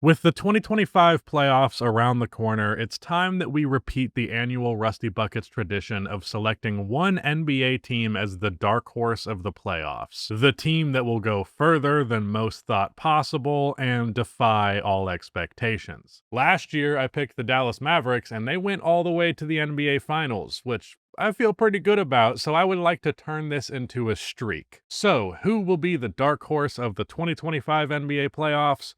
With the 2025 playoffs around the corner, it's time that we repeat the annual Rusty Buckets tradition of selecting one NBA team as the dark horse of the playoffs. The team that will go further than most thought possible and defy all expectations. Last year, I picked the Dallas Mavericks, and they went all the way to the NBA Finals, which I feel pretty good about, so I would like to turn this into a streak. So, who will be the dark horse of the 2025 NBA playoffs?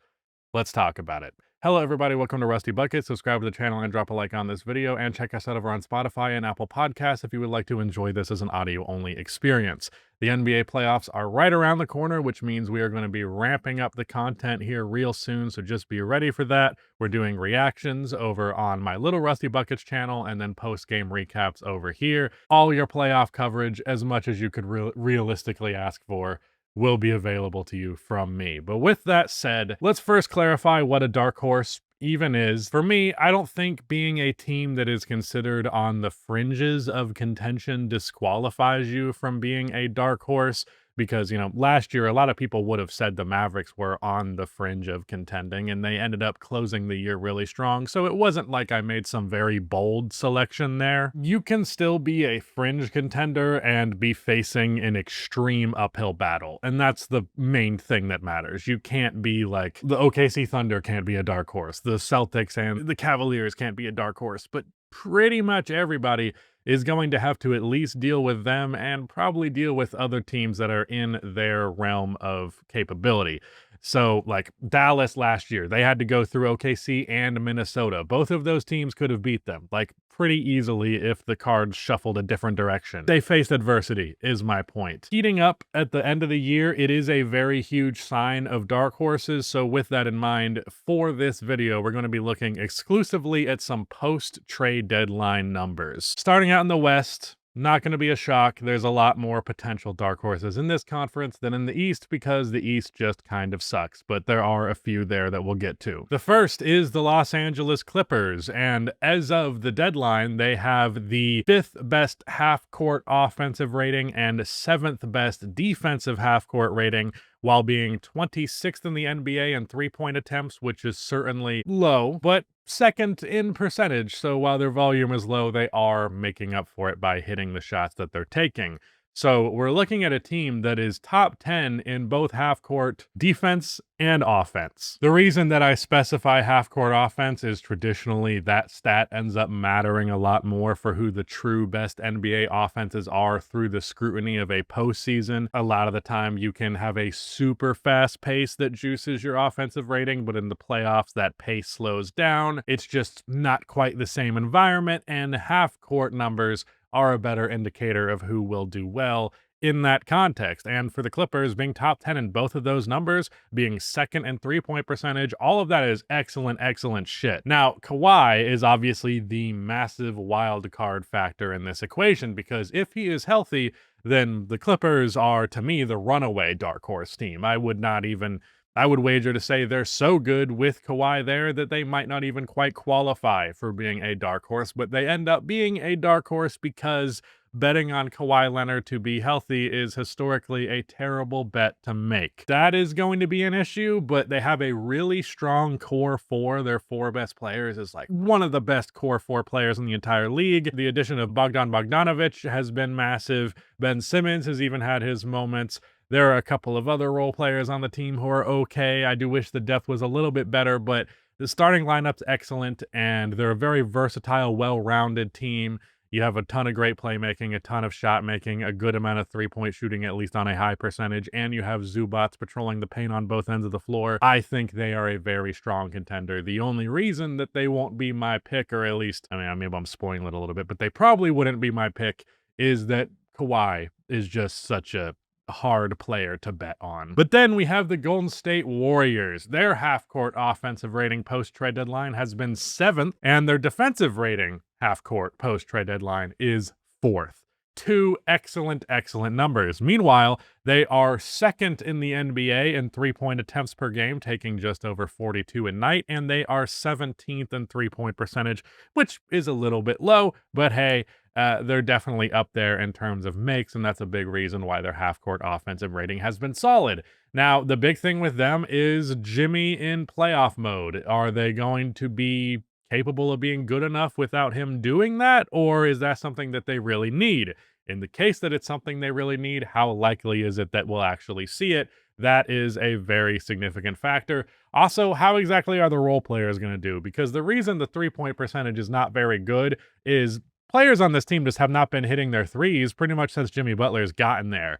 Let's talk about it. Hello everybody, welcome to Rusty Buckets. Subscribe to the channel and drop a like on this video, and check us out over on Spotify and Apple Podcasts if you would like to enjoy this as an audio-only experience. The NBA playoffs are right around the corner, which means we are going to be ramping up the content here real soon, so just be ready for that. We're doing reactions over on my Little Rusty Buckets channel, and then post-game recaps over here. All your playoff coverage, as much as you could realistically ask for, will be available to you from me. But with that said, let's first clarify what a dark horse even is. For me, I don't think being a team that is considered on the fringes of contention disqualifies you from being a dark horse. Because, last year, a lot of people would have said the Mavericks were on the fringe of contending, and they ended up closing the year really strong. So it wasn't like I made some very bold selection there. You can still be a fringe contender and be facing an extreme uphill battle. And that's the main thing that matters. You can't be like the OKC Thunder can't be a dark horse. The Celtics and the Cavaliers can't be a dark horse. But pretty much everybody is going to have to at least deal with them and probably deal with other teams that are in their realm of capability. So, like Dallas last year, they had to go through OKC and Minnesota. Both of those teams could have beat them, like pretty easily if the cards shuffled a different direction. They faced adversity, is my point. Heating up at the end of the year, it is a very huge sign of dark horses. So with that in mind, for this video, we're going to be looking exclusively at some post-trade deadline numbers. Starting out in the West, not going to be a shock. There's a lot more potential dark horses in this conference than in the East because the East just kind of sucks, but there are a few there that we'll get to. The first is the Los Angeles Clippers, and as of the deadline, they have the 5th best half-court offensive rating and 7th best defensive half-court rating, while being 26th in the NBA in three-point attempts, which is certainly low, but second in percentage. So while their volume is low, they are making up for it by hitting the shots that they're taking. So we're looking at a team that is top 10 in both half-court defense and offense. The reason that I specify half-court offense is traditionally that stat ends up mattering a lot more for who the true best NBA offenses are through the scrutiny of a postseason. A lot of the time you can have a super fast pace that juices your offensive rating, but in the playoffs that pace slows down. It's just not quite the same environment, and half-court numbers are a better indicator of who will do well in that context. And for the Clippers, being top 10 in both of those numbers, being second in three-point percentage, all of that is excellent, excellent shit. Now, Kawhi is obviously the massive wild card factor in this equation, because if he is healthy, then the Clippers are, to me, the runaway dark horse team. I would wager to say they're so good with Kawhi there that they might not even quite qualify for being a dark horse, but they end up being a dark horse because betting on Kawhi Leonard to be healthy is historically a terrible bet to make. That is going to be an issue, but they have a really strong core four. Their 4 best players is like one of the best core 4 players in the entire league. The addition of Bogdan Bogdanovic has been massive. Ben Simmons has even had his moments. There are a couple of other role players on the team who are okay. I do wish the depth was a little bit better, but the starting lineup's excellent, and they're a very versatile, well-rounded team. You have a ton of great playmaking, a ton of shot making, a good amount of three-point shooting, at least on a high percentage, and you have Zubats patrolling the paint on both ends of the floor. I think they are a very strong contender. The only reason that they won't be my pick, or at least, maybe I'm spoiling it a little bit, but they probably wouldn't be my pick, is that Kawhi is just such a hard player to bet on. But then we have the Golden State Warriors. Their half-court offensive rating post-trade deadline has been 7th, and their defensive rating half-court post-trade deadline is 4th. Two excellent, excellent numbers. Meanwhile, they are second in the NBA in three-point attempts per game, taking just over 42 a night, and they are 17th in three-point percentage, which is a little bit low, but hey, they're definitely up there in terms of makes, and that's a big reason why their half-court offensive rating has been solid. Now, the big thing with them is Jimmy in playoff mode. Are they going to be capable of being good enough without him doing that, or is that something that they really need? In the case that it's something they really need, how likely is it that we'll actually see it? That is a very significant factor. Also, how exactly are the role players going to do? Because the reason the three-point percentage is not very good is players on this team just have not been hitting their threes pretty much since Jimmy Butler's gotten there.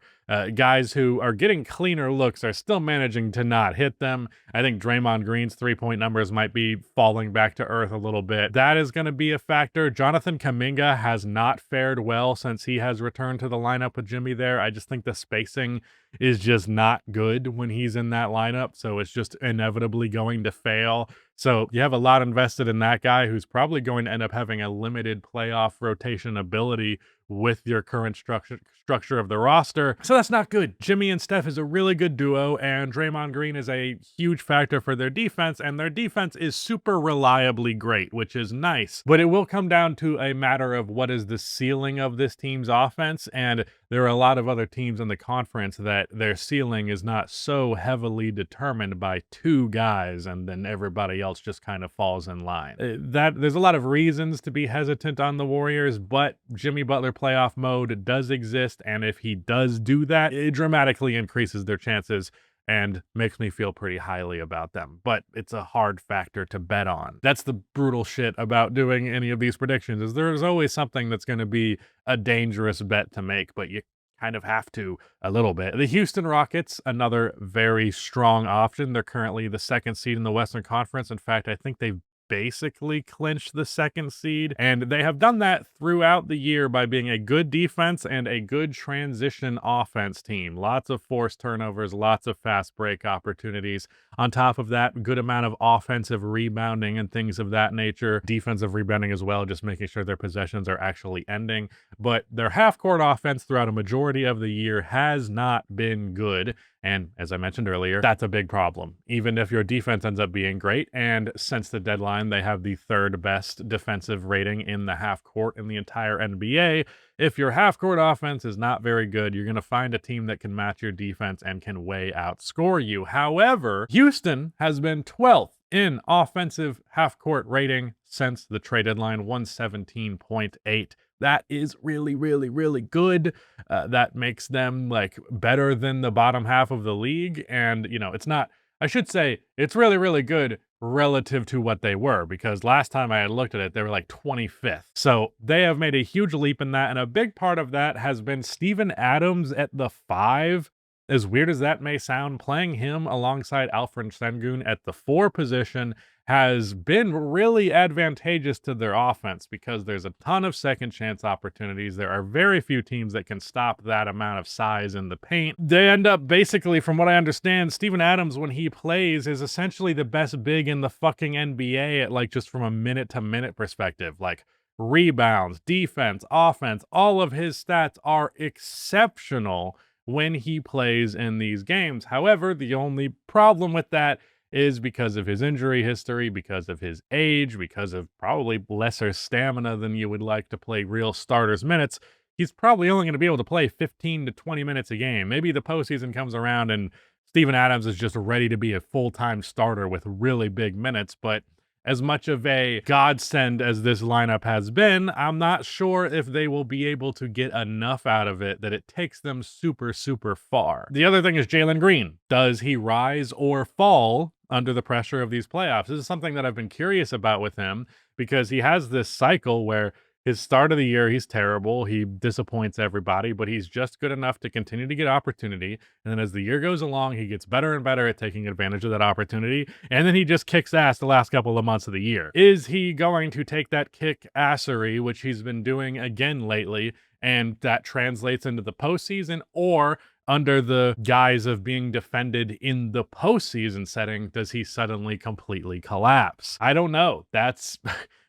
Guys who are getting cleaner looks are still managing to not hit them. I think Draymond Green's three-point numbers might be falling back to earth a little bit. That is going to be a factor. Jonathan Kuminga has not fared well since he has returned to the lineup with Jimmy there. I just think the spacing is just not good when he's in that lineup, so it's just inevitably going to fail. So you have a lot invested in that guy who's probably going to end up having a limited playoff rotation ability with your current structure of the roster. So that's not good. Jimmy and Steph is a really good duo, and Draymond Green is a huge factor for their defense, and their defense is super reliably great, which is nice. But it will come down to a matter of what is the ceiling of this team's offense, and there are a lot of other teams in the conference that their ceiling is not so heavily determined by two guys, and then everybody else just kind of falls in line. There's a lot of reasons to be hesitant on the Warriors, but Jimmy Butler playoff mode does exist, and if he does do that, it dramatically increases their chances and makes me feel pretty highly about them. But it's a hard factor to bet on. That's the brutal shit about doing any of these predictions, is there's always something that's going to be a dangerous bet to make, but you kind of have to a little bit. The Houston Rockets, another very strong option. They're currently the second seed in the Western Conference. In fact, I think they've basically clinched the second seed, and they have done that throughout the year by being a good defense and a good transition offense team. Lots of forced turnovers, lots of fast break opportunities. On top of that, good amount of offensive rebounding and things of that nature. Defensive rebounding as well, just making sure their possessions are actually ending. But their half-court offense throughout a majority of the year has not been good. And as I mentioned earlier, that's a big problem, even if your defense ends up being great. And since the deadline, they have the third best defensive rating in the half court in the entire NBA. If your half court offense is not very good, you're going to find a team that can match your defense and can way outscore you. However, Houston has been 12th in offensive half court rating since the trade deadline, 117.8. That is really, really, really good. That makes them like better than the bottom half of the league. And, you know, it's not, I should say it's really, really good relative to what they were, because last time I had looked at it, they were like 25th. So they have made a huge leap in that. And a big part of that has been Steven Adams at the 5. As weird as that may sound, playing him alongside Alfred Sengun at the 4 position has been really advantageous to their offense, because there's a ton of second chance opportunities. There are very few teams that can stop that amount of size in the paint. They end up basically, from what I understand, Steven Adams, when he plays, is essentially the best big in the fucking NBA at like just from a minute to minute perspective. Like rebounds, defense, offense, all of his stats are exceptional when he plays in these games. However, the only problem with that is because of his injury history, because of his age, because of probably lesser stamina than you would like to play real starters minutes. He's probably only going to be able to play 15 to 20 minutes a game. Maybe the postseason comes around and Steven Adams is just ready to be a full-time starter with really big minutes, but as much of a godsend as this lineup has been, I'm not sure if they will be able to get enough out of it that it takes them super, super far. The other thing is Jalen Green. Does he rise or fall under the pressure of these playoffs? This is something that I've been curious about with him, because he has this cycle where his start of the year, he's terrible. He disappoints everybody, but he's just good enough to continue to get opportunity. And then as the year goes along, he gets better and better at taking advantage of that opportunity. And then he just kicks ass the last couple of months of the year. Is he going to take that kick assery, which he's been doing again lately, and that translates into the postseason, or under the guise of being defended in the postseason setting, does he suddenly completely collapse? I don't know. That's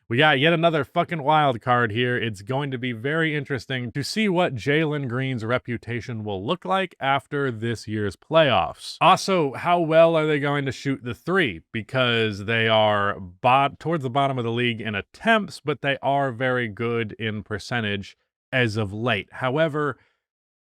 We got yet another fucking wild card here. It's going to be very interesting to see what Jalen Green's reputation will look like after this year's playoffs. Also, how well are they going to shoot the three? Because they are towards the bottom of the league in attempts, but they are very good in percentage as of late. However,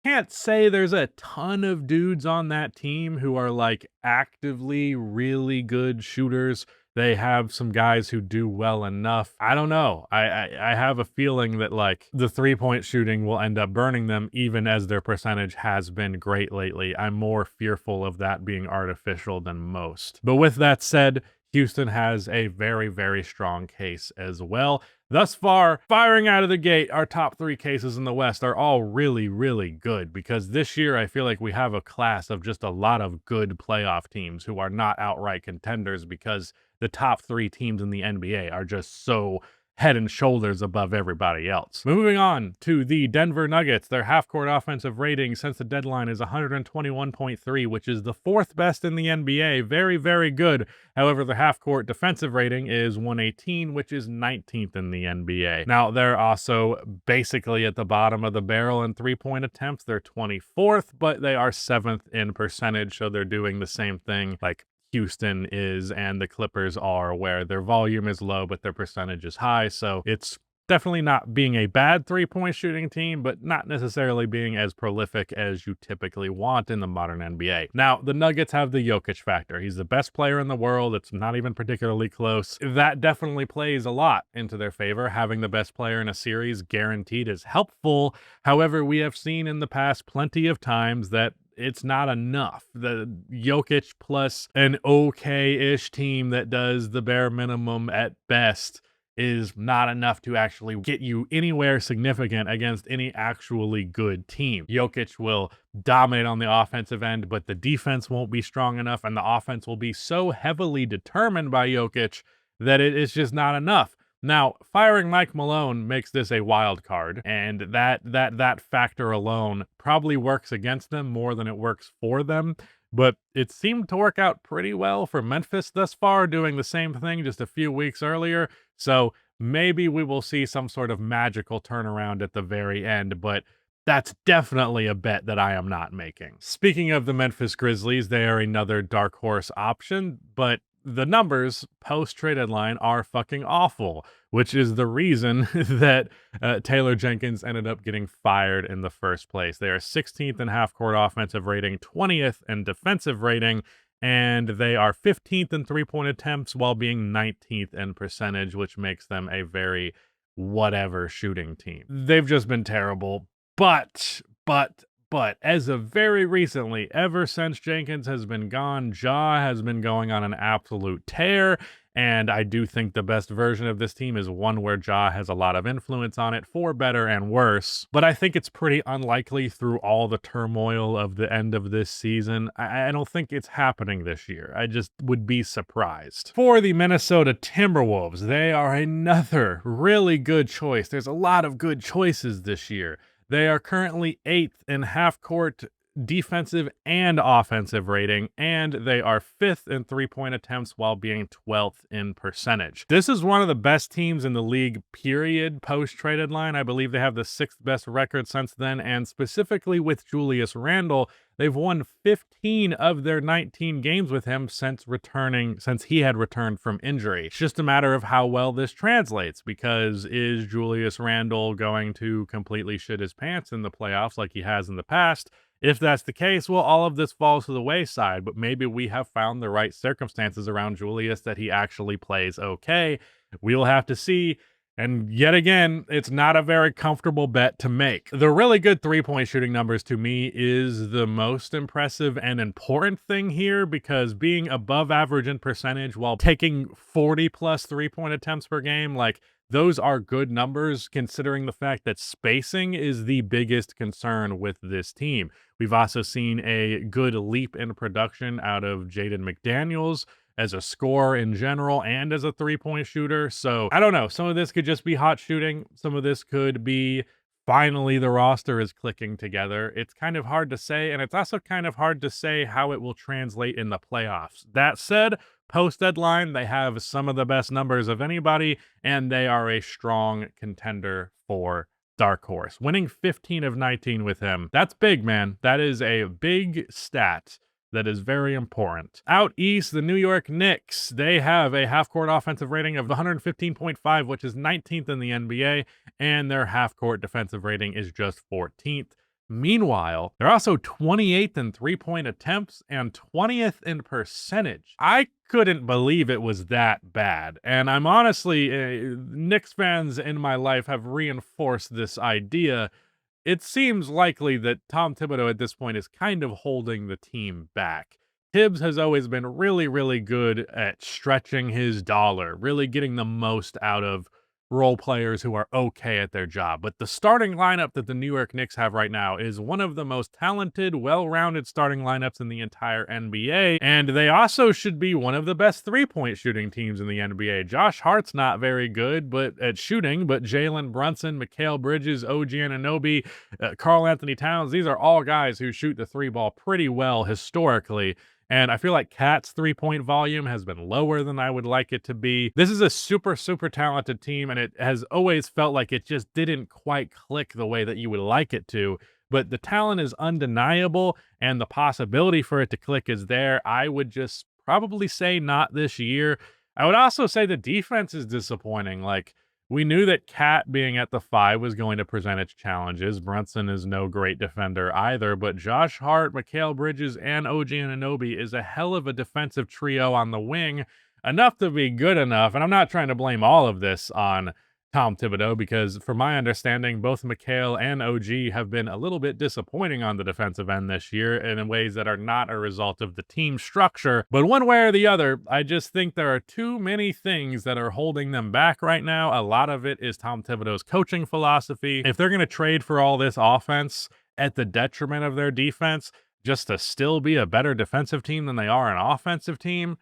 can't say there's a ton of dudes on that team who are like actively really good shooters. They have some guys who do well enough. I don't know. I have a feeling that like the 3-point shooting will end up burning them, even as their percentage has been great lately. I'm more fearful of that being artificial than most. But with that said, Houston has a very, very strong case as well. Thus far, firing out of the gate, our top three cases in the West are all really, really good, because this year I feel like we have a class of just a lot of good playoff teams who are not outright contenders, because the top three teams in the NBA are just so head and shoulders above everybody else. Moving on to the Denver Nuggets. Their half-court offensive rating since the deadline is 121.3, which is the fourth best in the NBA. Very, very good. However, the half-court defensive rating is 118, which is 19th in the NBA. Now, they're also basically at the bottom of the barrel in three-point attempts. They're 24th, but they are 7th in percentage, so they're doing the same thing like Houston is and the Clippers are, where their volume is low but their percentage is high. So it's definitely not being a bad three-point shooting team, but not necessarily being as prolific as you typically want in the modern NBA. Now, the Nuggets have the Jokic factor. He's the best player in the world. It's not even particularly close. That definitely plays a lot into their favor. Having the best player in a series guaranteed is helpful. However, we have seen in the past plenty of times that it's not enough. The Jokic plus an okay-ish team that does the bare minimum at best is not enough to actually get you anywhere significant against any actually good team. Jokic will dominate on the offensive end, but the defense won't be strong enough, and the offense will be so heavily determined by Jokic that it is just not enough. Now, firing Mike Malone makes this a wild card, and that factor alone probably works against them more than it works for them. But it seemed to work out pretty well for Memphis thus far, doing the same thing just a few weeks earlier. So maybe we will see some sort of magical turnaround at the very end, but that's definitely a bet that I am not making. Speaking of the Memphis Grizzlies, they are another dark horse option, but the numbers post-trade deadline are fucking awful, which is the reason that Taylor Jenkins ended up getting fired in the first place. They are 16th in half-court offensive rating, 20th in defensive rating, and they are 15th in three-point attempts while being 19th in percentage, which makes them a very whatever shooting team. They've just been terrible, but as of very recently, ever since Jenkins has been gone, Ja has been going on an absolute tear, and I do think the best version of this team is one where Ja has a lot of influence on it, for better and worse. But I think it's pretty unlikely through all the turmoil of the end of this season. I don't think it's happening this year. I just would be surprised. For the Minnesota Timberwolves, they are another really good choice. There's a lot of good choices this year. They are currently 8th in half-court defensive and offensive rating, and they are 5th in three-point attempts while being 12th in percentage. This is one of the best teams in the league, period, post-trade deadline. I believe they have the 6th best record since then, and specifically with Julius Randle, they've won 15 of their 19 games with him since he had returned from injury. It's just a matter of how well this translates, because is Julius Randle going to completely shit his pants in the playoffs like he has in the past? If that's the case, well, all of this falls to the wayside, but maybe we have found the right circumstances around Julius that he actually plays okay. We'll have to see. And yet again, it's not a very comfortable bet to make. The really good three-point shooting numbers to me is the most impressive and important thing here, because being above average in percentage while taking 40 plus three-point attempts per game, like, those are good numbers considering the fact that spacing is the biggest concern with this team. We've also seen a good leap in production out of Jaden McDaniels as a scorer in general and as a three-point shooter. So I don't know. Some of this could just be hot shooting. Some of this could be finally the roster is clicking together. It's kind of hard to say, and it's also kind of hard to say how it will translate in the playoffs. That said, Post-deadline, they have some of the best numbers of anybody, and they are a strong contender for dark horse. Winning 15 of 19 with him, that's big, man. That is a big stat that is very important. Out east, the New York Knicks, they have a half-court offensive rating of 115.5, which is 19th in the NBA, and their half-court defensive rating is just 14th. Meanwhile, they're also 28th in three-point attempts and 20th in percentage. I couldn't believe it was that bad. And I'm honestly, Knicks fans in my life have reinforced this idea. It seems likely that Tom Thibodeau at this point is kind of holding the team back. Tibbs has always been really, really good at stretching his dollar, really getting the most out of role players who are okay at their job. But the starting lineup that the New York Knicks have right now is one of the most talented, well-rounded starting lineups in the entire NBA. And they also should be one of the best three-point shooting teams in the NBA. Josh Hart's not very good at shooting, but Jalen Brunson, Mikal Bridges, OG Anunoby, Karl Anthony Towns, these are all guys who shoot the three ball pretty well historically. And I feel like Cat's three-point volume has been lower than I would like it to be. This is a super, super talented team, and it has always felt like it just didn't quite click the way that you would like it to. But the talent is undeniable, and the possibility for it to click is there. I would just probably say not this year. I would also say the defense is disappointing. Like, we knew that Cat being at the 5 was going to present its challenges. Brunson is no great defender either, but Josh Hart, Mikal Bridges, and OG Anunoby is a hell of a defensive trio on the wing, enough to be good enough. And I'm not trying to blame all of this on Tom Thibodeau, because from my understanding, both Mikal and OG have been a little bit disappointing on the defensive end this year in ways that are not a result of the team structure. But one way or the other, I just think there are too many things that are holding them back right now. A lot of it is Tom Thibodeau's coaching philosophy. If they're going to trade for all this offense at the detriment of their defense, just to still be a better defensive team than they are an offensive team,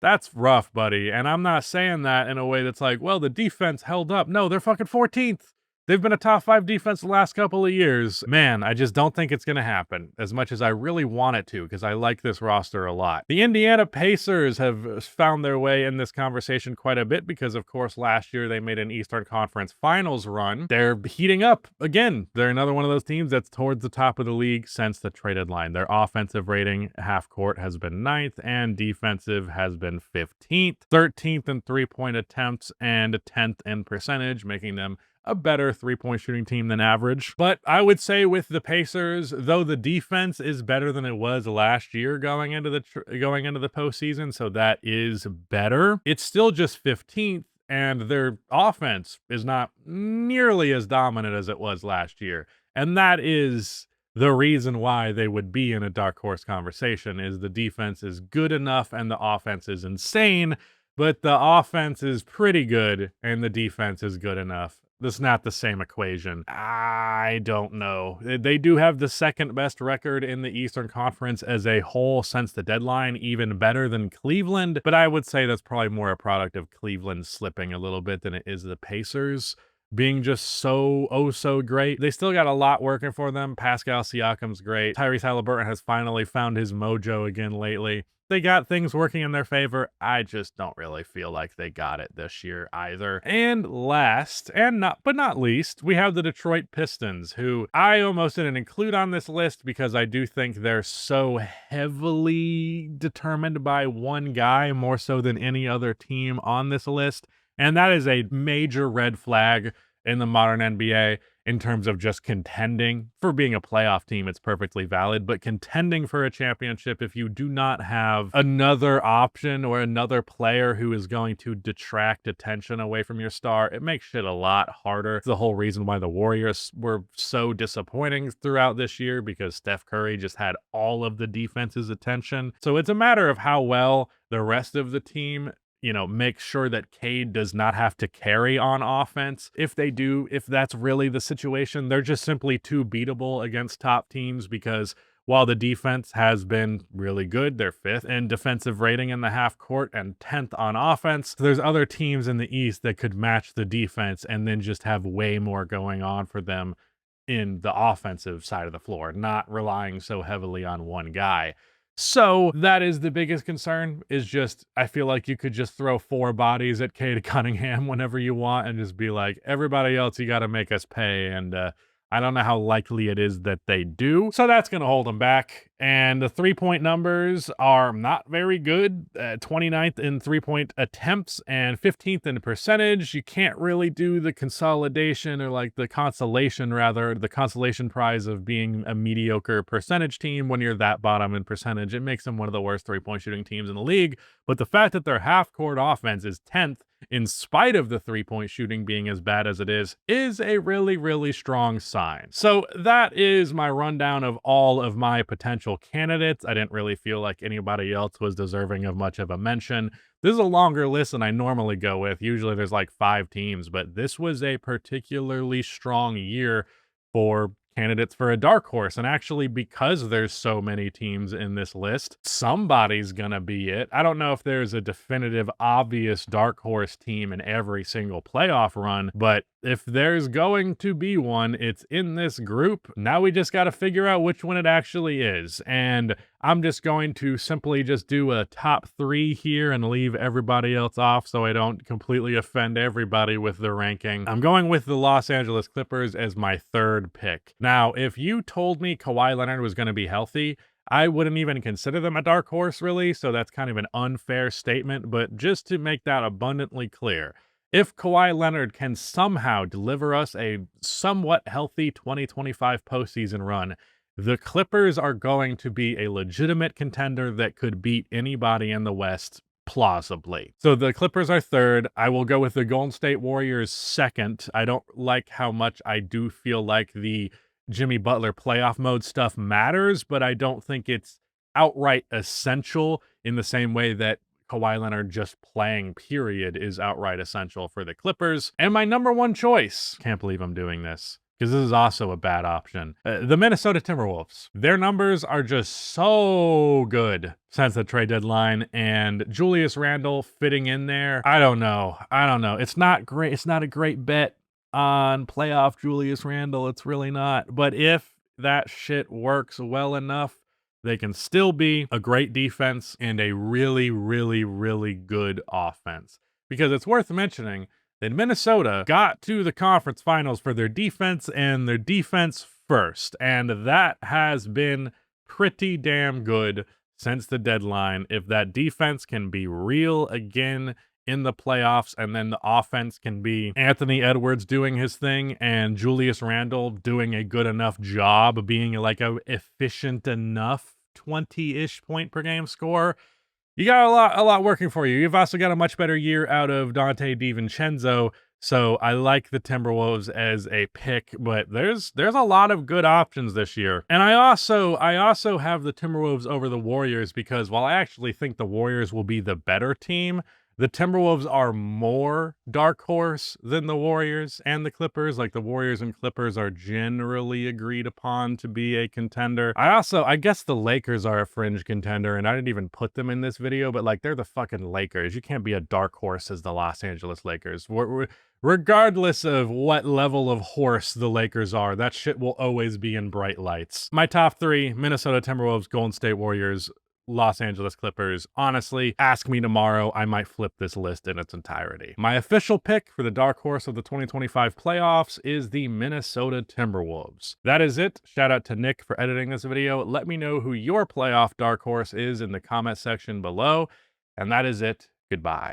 that's rough, buddy. And I'm not saying that in a way that's like, well, the defense held up. No, they're fucking 14th. They've been a top 5 defense the last couple of years. Man, I just don't think it's going to happen as much as I really want it to, because I like this roster a lot. The Indiana Pacers have found their way in this conversation quite a bit because, of course, last year they made an Eastern Conference Finals run. They're heating up again. They're another one of those teams that's towards the top of the league since the trade deadline. Their offensive rating, half court, has been 9th, and defensive has been 15th, 13th in three-point attempts, and 10th in percentage, making them a better three-point shooting team than average. But I would say with the Pacers, though the defense is better than it was last year going into the postseason, so that is better, it's still just 15th, and their offense is not nearly as dominant as it was last year. And that is the reason why they would be in a dark horse conversation, is the defense is good enough and the offense is insane, but the offense is pretty good and the defense is good enough. That's not the same equation. I don't know. They do have the second best record in the Eastern Conference as a whole since the deadline, even better than Cleveland. But I would say that's probably more a product of Cleveland slipping a little bit than it is the Pacers being just so great. They still got a lot working for them. Pascal Siakam's great. Tyrese Haliburton has finally found his mojo again lately. They got things working in their favor. I just don't really feel like they got it this year either. And last, and not least, we have the Detroit Pistons, who I almost didn't include on this list because I do think they're so heavily determined by one guy, more so than any other team on this list. And that is a major red flag in the modern NBA in terms of just contending. For being a playoff team, it's perfectly valid, but contending for a championship, if you do not have another option or another player who is going to detract attention away from your star, it makes shit a lot harder. It's the whole reason why the Warriors were so disappointing throughout this year, because Steph Curry just had all of the defense's attention. So it's a matter of how well the rest of the team make sure that Cade does not have to carry on offense. If they do, if that's really the situation, they're just simply too beatable against top teams, because while the defense has been really good, they're 5th in defensive rating in the half court and 10th on offense. There's other teams in the East that could match the defense and then just have way more going on for them in the offensive side of the floor, not relying so heavily on one guy. So that is the biggest concern, is just I feel like you could just throw 4 bodies at Cade Cunningham whenever you want and just be like, everybody else, you got to make us pay. And I don't know how likely it is that they do. So that's going to hold them back. And the 3-point numbers are not very good. 29th in 3-point attempts and 15th in percentage. You can't really do the consolidation, or like the consolation, rather, the consolation prize of being a mediocre percentage team when you're that bottom in percentage. It makes them one of the worst 3-point shooting teams in the league. But the fact that their half-court offense is 10th, in spite of the 3-point shooting being as bad as it is a really, really strong sign. So that is my rundown of all of my potential candidates. I didn't really feel like anybody else was deserving of much of a mention. This is a longer list than I normally go with. Usually there's like 5 teams, but this was a particularly strong year for candidates for a dark horse. And actually, because there's so many teams in this list, somebody's gonna be it. I don't know if there's a definitive, obvious dark horse team in every single playoff run, but if there's going to be one, it's in this group. Now we just got to figure out which one it actually is. And I'm just going to simply just do a top 3 here and leave everybody else off so I don't completely offend everybody with the ranking. I'm going with the Los Angeles Clippers as my 3rd pick. Now, if you told me Kawhi Leonard was going to be healthy, I wouldn't even consider them a dark horse, really, so that's kind of an unfair statement. But just to make that abundantly clear, if Kawhi Leonard can somehow deliver us a somewhat healthy 2025 postseason run, the Clippers are going to be a legitimate contender that could beat anybody in the West plausibly. So the Clippers are 3rd. I will go with the Golden State Warriors 2nd. I don't like how much I do feel like the Jimmy Butler playoff mode stuff matters, but I don't think it's outright essential in the same way that Kawhi Leonard just playing, period, is outright essential for the Clippers. And my number 1 choice, can't believe I'm doing this, because this is also a bad option, the Minnesota Timberwolves. Their numbers are just so good since the trade deadline, and Julius Randle fitting in there, I don't know. It's not great. It's not a great bet on playoff Julius Randle. It's really not. But if that shit works well enough, they can still be a great defense and a really, really, really good offense. Because it's worth mentioning that Minnesota got to the conference finals for their defense, and their defense first. And that has been pretty damn good since the deadline. If that defense can be real again in the playoffs, and then the offense can be Anthony Edwards doing his thing and Julius Randle doing a good enough job being like a efficient enough 20-ish point per game score, you got a lot working for you. You've also got a much better year out of Dante DiVincenzo. So I like the Timberwolves as a pick, but there's a lot of good options this year. And I also have the Timberwolves over the Warriors, because while I actually think the Warriors will be the better team, the Timberwolves are more dark horse than the Warriors and the Clippers. Like, the Warriors and Clippers are generally agreed upon to be a contender. I guess the Lakers are a fringe contender, and I didn't even put them in this video, but like, they're the fucking Lakers. You can't be a dark horse as the Los Angeles Lakers. Regardless of what level of horse the Lakers are, that shit will always be in bright lights. My top 3, Minnesota Timberwolves, Golden State Warriors, Los Angeles Clippers. Honestly, ask me tomorrow, I might flip this list in its entirety. My official pick for the dark horse of the 2025 playoffs is the Minnesota Timberwolves. That is it. Shout out to Nick for editing this video. Let me know who your playoff dark horse is in the comment section below. And that is it. Goodbye.